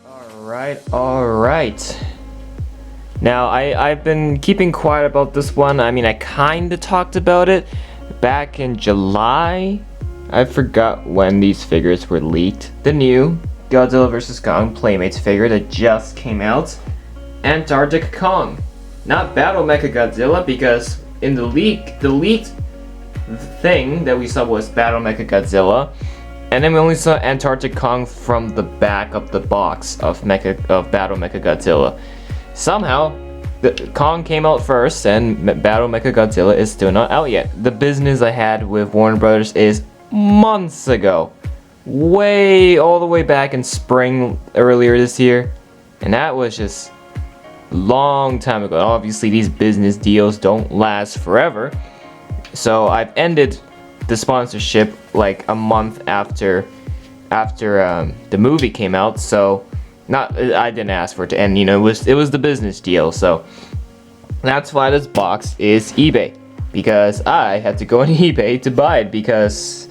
Alright. Now, I've been keeping quiet about this one. I mean, I kinda talked about it back in July. I forgot when these figures were leaked. The new Godzilla vs. Kong Playmates figure that just came out. Antarctic Kong. Not Battle Mechagodzilla, because in the leaked thing that we saw was Battle Mechagodzilla. And then we only saw Antarctic Kong from the back of the box of Battle Mechagodzilla. Somehow, the Kong came out first, and Battle Mechagodzilla is still not out yet. The business I had with Warner Brothers is months ago, all the way back in spring earlier this year, and that was just a long time ago. Obviously, these business deals don't last forever, so I've ended the sponsorship like a month after the movie came out. So I didn't ask for it to end, you know, it was the business deal. So that's why this box is eBay, because I had to go on eBay to buy it, because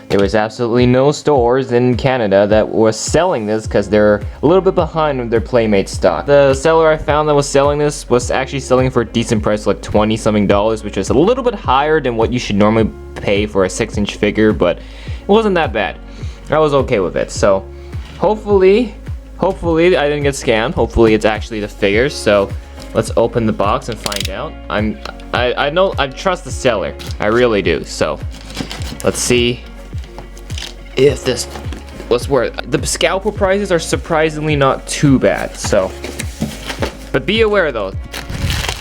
there was absolutely no stores in Canada that was selling this, because they're a little bit behind with their Playmates stock. The seller I found that was selling this was actually selling for a decent price, like $20 something, which is a little bit higher than what you should normally pay for a 6-inch figure, but it wasn't that bad. I was okay with it. So hopefully I didn't get scammed. Hopefully it's actually the figures. So let's open the box and find out. I know I trust the seller. I really do. So let's see if this was worth. The scalper prices are surprisingly not too bad. So, but be aware though,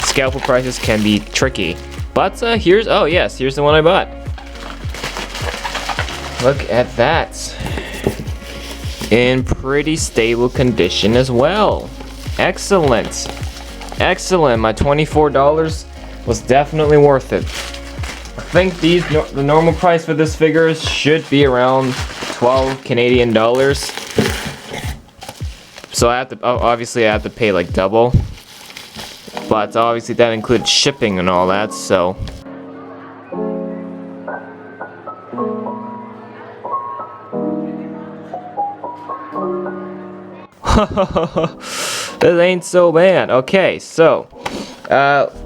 scalper prices can be tricky. But here's the one I bought. Look at that. In pretty stable condition as well. Excellent. My $24 was definitely worth it. I think the normal price for this figure should be around 12 Canadian dollars. So I have to pay like double. But obviously that includes shipping and all that, so. This ain't so bad. Okay, so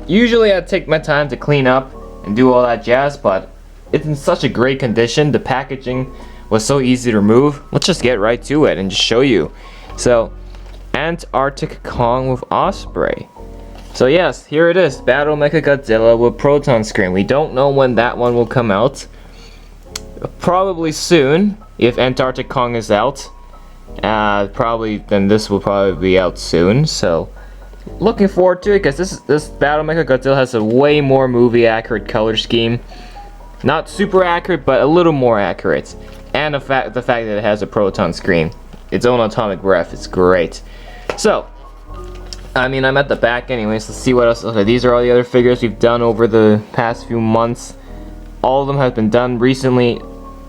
usually I take my time to clean up and do all that jazz, but it's in such a great condition. The packaging was so easy to remove. Let's just get right to it and just show you. So, Antarctic Kong with Osprey. So yes, here it is, Battle Mechagodzilla with Proton Screen. We don't know when that one will come out. Probably soon, if Antarctic Kong is out. Then this will probably be out soon. So, looking forward to it, because this Battle Mechagodzilla has a way more movie accurate color scheme. Not super accurate, but a little more accurate. And the fact that it has a proton screen, its own atomic breath, is great. So, I mean, I'm at the back anyways. Let's see what else. Okay, these are all the other figures we've done over the past few months. All of them have been done recently.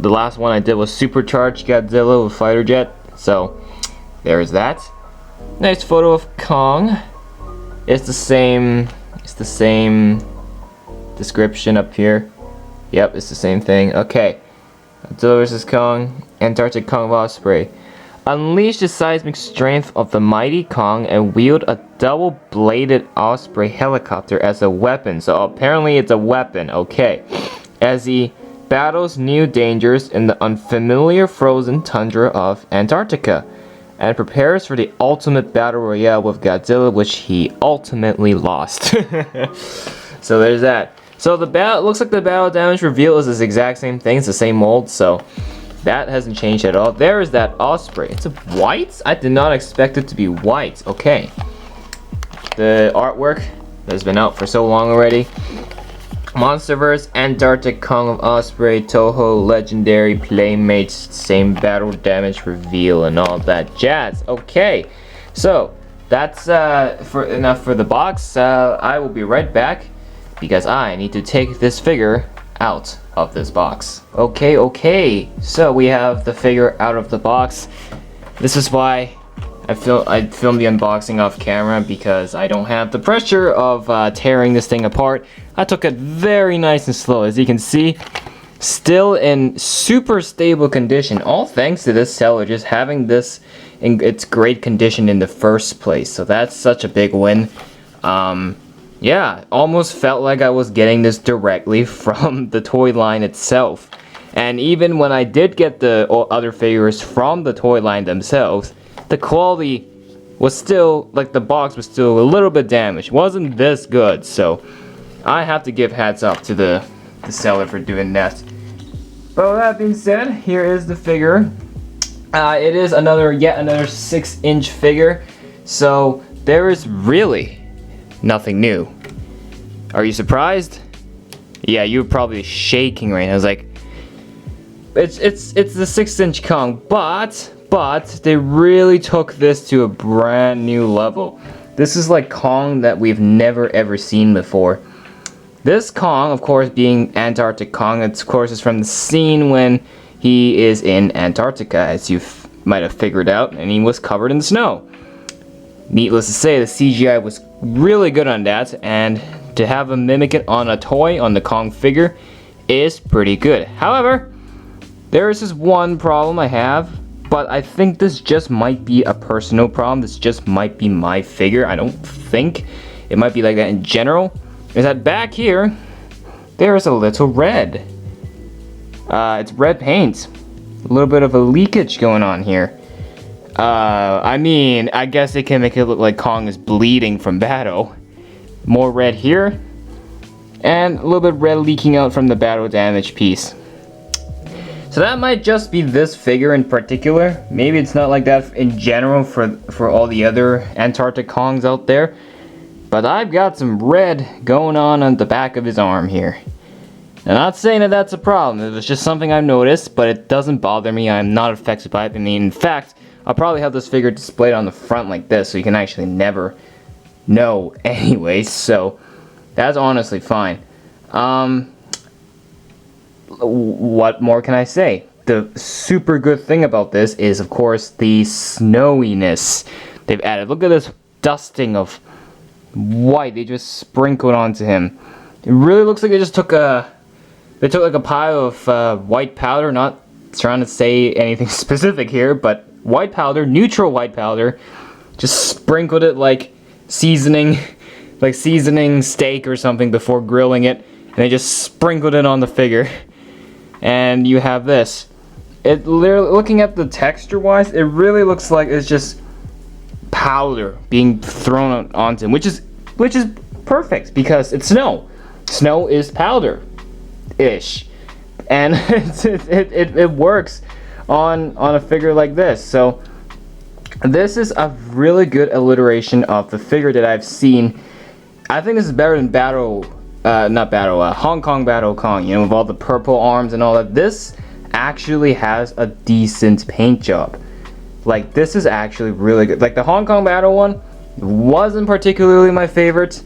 The last one I did was Supercharged Godzilla with Fighter Jet. So, there's that. Nice photo of Kong. It's the same description up here. Yep, it's the same thing. Okay. Godzilla vs. Kong, Antarctic Kong of Osprey. Unleash the seismic strength of the mighty Kong and wield a double-bladed Osprey helicopter as a weapon. So apparently it's a weapon, okay. As he battles new dangers in the unfamiliar frozen tundra of Antarctica, and prepares for the ultimate battle royale with Godzilla, which he ultimately lost. So there's that. So it looks like the battle damage reveal is the exact same thing. It's the same mold, so that hasn't changed at all. There is that Osprey. It's a white? I did not expect it to be white. Okay. The artwork has been out for so long already. Monsterverse, Antarctic Kong of Osprey, Toho, Legendary, Playmates, same battle damage reveal and all that jazz. Okay, so that's enough for the box. I will be right back because I need to take this figure out of this box. Okay, so we have the figure out of the box. This is why I filmed the unboxing off camera, because I don't have the pressure of tearing this thing apart. I took it very nice and slow. As you can see, still in super stable condition, all thanks to this seller just having this in its great condition in the first place. So that's such a big win. Yeah, almost felt like I was getting this directly from the toy line itself. And even when I did get the other figures from the toy line themselves, the quality was still, like, the box was still a little bit damaged. It wasn't this good, so I have to give hats off to the seller for doing that. But with that being said, here is the figure. It is yet another 6-inch figure, so there is really nothing new. Are you surprised? Yeah, you're probably shaking right now. I was like, it's the 6-inch Kong, but they really took this to a brand new level. This is like Kong that we've never ever seen before. This Kong, of course, being Antarctic Kong, of course, is from the scene when he is in Antarctica, as you might have figured out, and he was covered in snow. Needless to say, the CGI was really good on that, and to have him mimic it on a toy, on the Kong figure, is pretty good. However, there is this one problem I have, but I think this just might be a personal problem. This just might be my figure. I don't think it might be like that in general. Is that back here, there is a little red. It's red paint. A little bit of a leakage going on here. I mean, I guess they can make it look like Kong is bleeding from battle. More red here. And a little bit red leaking out from the battle damage piece. So that might just be this figure in particular. Maybe it's not like that in general for all the other Antarctic Kongs out there. But I've got some red going on the back of his arm here. I'm not saying that that's a problem. It was just something I've noticed, but it doesn't bother me. I'm not affected by it. I mean, in fact, I'll probably have this figure displayed on the front like this, so you can actually never know anyway. So that's honestly fine. What more can I say? The super good thing about this is, of course, the snowiness they've added. Look at this dusting of white they just sprinkled onto him. It really looks like they just took like a pile of white powder. Not trying to say anything specific here, but white powder, neutral white powder, just sprinkled it like seasoning steak or something before grilling it, and they just sprinkled it on the figure, and you have this. It literally, looking at the texture wise, it really looks like it's just powder being thrown onto him, which is perfect because it's snow. Snow is powder-ish, and it works on a figure like this. So this is a really good alliteration of the figure that I've seen. I think this is better than Hong Kong Battle Kong, you know, with all the purple arms and all that. This actually has a decent paint job. Like, this is actually really good. Like, the Hong Kong Battle one wasn't particularly my favorite.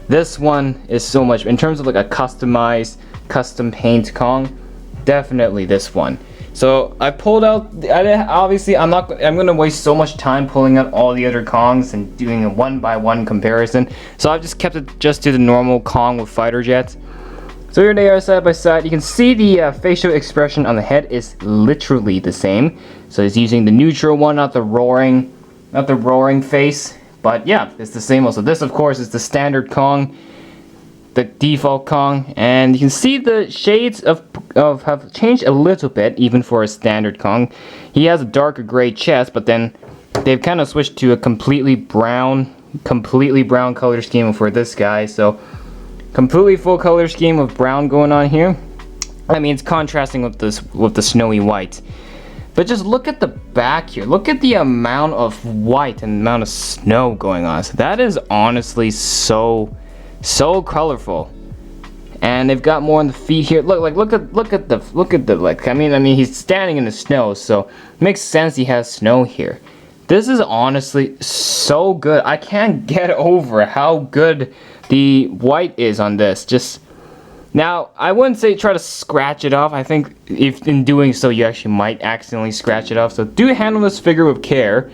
This one is so much, in terms of like a customized, custom paint Kong, definitely this one. So I pulled out, obviously I'm gonna waste so much time pulling out all the other Kongs and doing a one-by-one comparison. So I've just kept it just to the normal Kong with fighter jets. So here they are side by side. You can see the facial expression on the head is literally the same. So it's using the neutral one, not the roaring face. But yeah, it's the same also. This, of course, is the standard Kong, the default Kong, and you can see the shades of have changed a little bit, even for a standard Kong. He has a darker gray chest, but then they've kind of switched to a completely brown color scheme for this guy. So completely full color scheme of brown going on here. I mean, it's contrasting with the snowy white. But just look at the back here. Look at the amount of white and the amount of snow going on. So that is honestly so colorful. And they've got more on the feet here. Look at the like. I mean he's standing in the snow, so it makes sense he has snow here. This is honestly so good. I can't get over how good the white is on this. Just now, I wouldn't say try to scratch it off. I think if in doing so, you actually might accidentally scratch it off. So do handle this figure with care.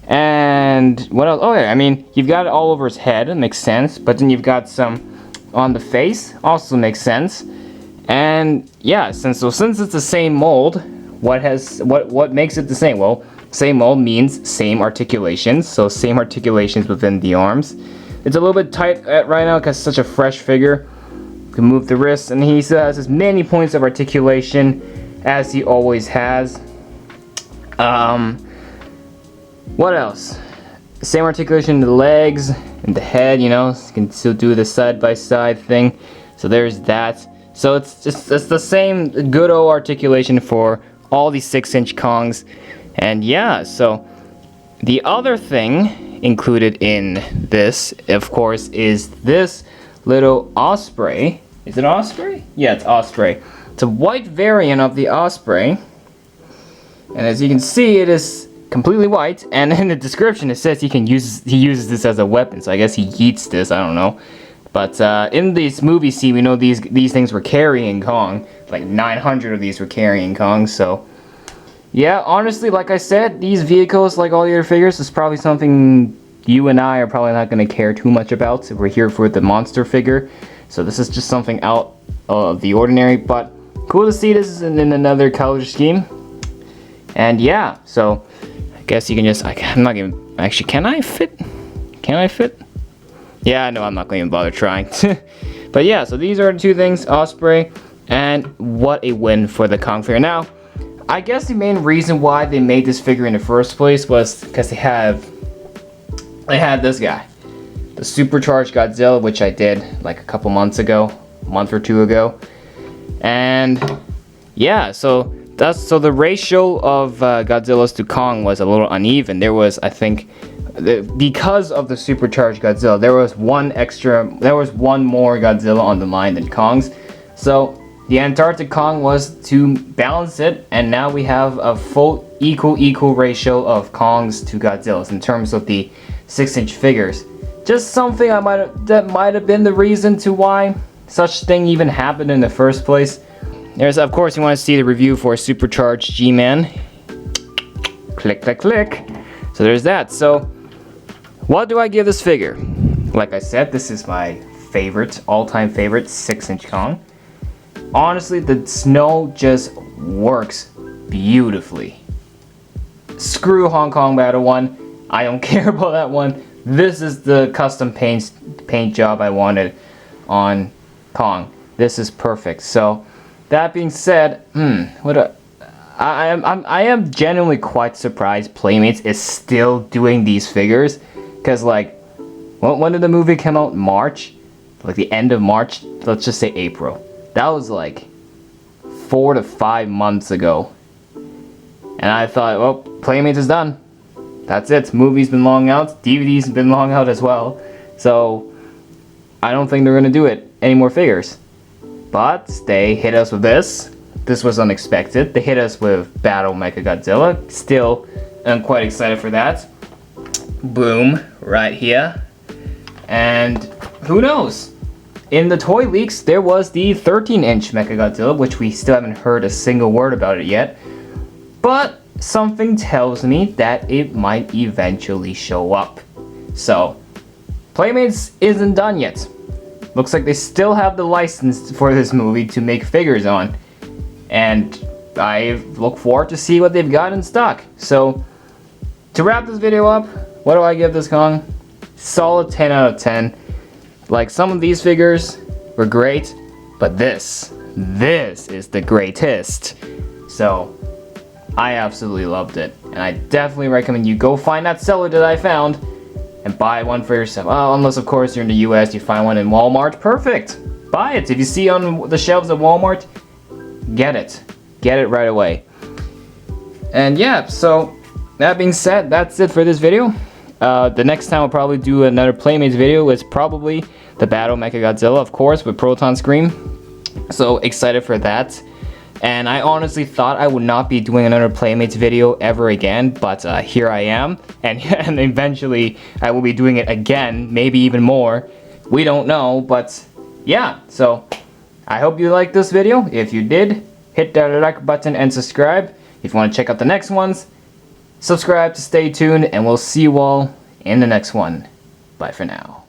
And what else? Oh yeah, I mean, you've got it all over his head. It makes sense. But then you've got some on the face. Also makes sense. And yeah, since it's the same mold, what makes it the same? Well, Same mold means same articulations, so same articulations within the arms. It's a little bit tight right now because it's such a fresh figure. You can move the wrists, and he has as many points of articulation as he always has. What else? Same articulation in the legs and the head, you know, so you can still do the side-by-side thing. So there's that. So it's the same good old articulation for all these 6-inch Kongs. And yeah, so the other thing included in this, of course, is this little Osprey. Is it Osprey? Yeah, it's Osprey. It's a white variant of the Osprey. And as you can see, it is completely white, and in the description it says he uses this as a weapon, so I guess he yeets this, I don't know. But in this movie scene, we know these things were carrying Kong. Like 900 of these were carrying Kong, so yeah, honestly, like I said, these vehicles, like all the other figures, is probably something you and I are probably not going to care too much about. We're here for the monster figure, so this is just something out of the ordinary, but cool to see this in another color scheme. And yeah, so I guess you can just, I'm not even, actually, can I fit? Can I fit? Yeah, no, I'm not going to even bother trying. But yeah, so these are the two things, Osprey, and what a win for the Kong figure. Now, I guess the main reason why they made this figure in the first place was because they had this guy, the supercharged Godzilla, which I did like a couple months ago, a month or two ago. And yeah, so the ratio of Godzillas to Kong was a little uneven. There was, I think, because of the supercharged Godzilla, there was one more Godzilla on the line than Kong's. So the Antarctic Kong was to balance it, and now we have a full equal ratio of Kongs to Godzillas in terms of the 6-inch figures. Just something that might have been the reason to why such thing even happened in the first place. There's, of course, you want to see the review for Supercharged G-Man. Click, click, click. So there's that. So, what do I give this figure? Like I said, this is my favorite, all-time favorite 6-inch Kong. Honestly, the snow just works beautifully. Screw Hong Kong Battle 1. I don't care about that one. This is the custom paint job I wanted on Kong. This is perfect. So, that being said, I am genuinely quite surprised Playmates is still doing these figures, because like, when did the movie come out? March? Like the end of March? Let's just say April. That was like 4 to 5 months ago. And I thought, well, Playmates is done. That's it. Movie's been long out. DVD's been long out as well. So, I don't think they're gonna do it. Any more figures. But they hit us with this. This was unexpected. They hit us with Battle Mechagodzilla. Still, I'm quite excited for that. Boom, right here. And who knows? In the toy leaks, there was the 13-inch Mechagodzilla, which we still haven't heard a single word about it yet. But something tells me that it might eventually show up. So, Playmates isn't done yet. Looks like they still have the license for this movie to make figures on. And I look forward to see what they've got in stock. So, to wrap this video up, what do I give this Kong? Solid 10 out of 10. Like, some of these figures were great, but this is the greatest. So, I absolutely loved it. And I definitely recommend you go find that seller that I found and buy one for yourself. Oh, unless of course you're in the US, you find one in Walmart. Perfect. Buy it. If you see on the shelves of Walmart, get it. Get it right away. And yeah, so that being said, that's it for this video. The next time I'll probably do another Playmates video. It's probably the Battle Mechagodzilla, of course, with Proton Scream. So excited for that. And I honestly thought I would not be doing another Playmates video ever again, but here I am, and eventually I will be doing it again, maybe even more. We don't know, but yeah, so I hope you liked this video. If you did, hit that like button and subscribe. If you want to check out the next ones, subscribe to stay tuned, and we'll see you all in the next one. Bye for now.